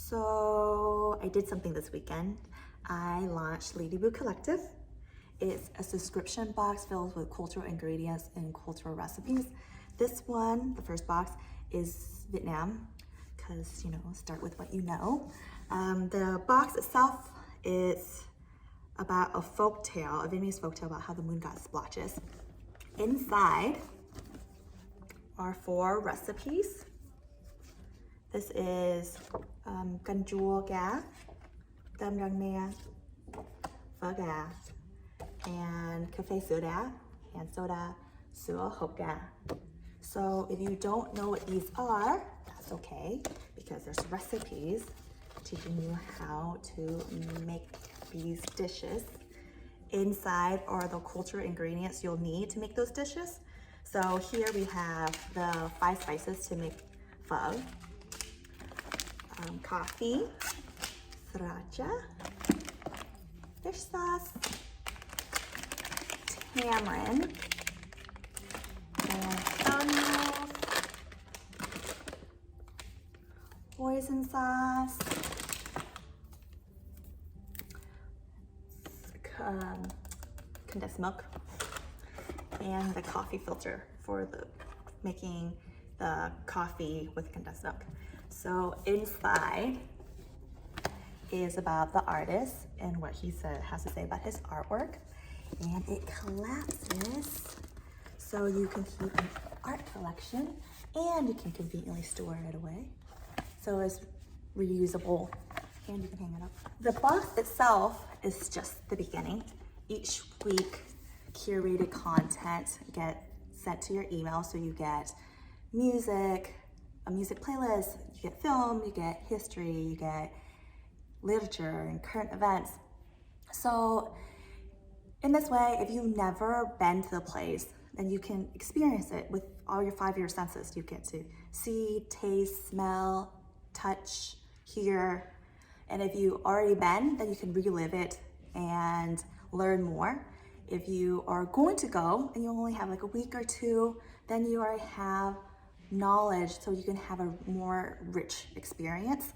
So I did something this weekend. I launched Litibu Collective. It's a subscription box filled with cultural ingredients and cultural recipes. This one, the first box, is Vietnam, because, you know, start with what you know. The box itself is about a folk tale, a Vietnamese folk tale about how the moon got splotches. Inside are 4 recipes. This is canh chua cá, tôm rang me, phở gà, and cafe soda, and soda, sữa hộp gà. So if you don't know what these are, that's okay, because there's recipes teaching you how to make these dishes. Inside are the cultural ingredients you'll need to make those dishes. So here we have the 5 spices to make pho. Coffee, sriracha, fish sauce, tamarind, and onions, hoisin sauce, condensed milk, and the coffee filter for making the coffee with condensed milk. So inside is about the artist and what he has to say about his artwork. And it collapses so you can keep an art collection and you can conveniently store it away. So it's reusable and you can hang it up. The box itself is just the beginning. Each week, curated content gets sent to your email. So you get music, a music playlist, you get film, you get history, you get literature and current events. So in this way, if you've never been to the place, then you can experience it with all your 5 senses. You get to see, taste, smell, touch, hear. And if you've already been, then you can relive it and learn more. If you are going to go and you only have like a week or 2, then you already have knowledge so you can have a more rich experience.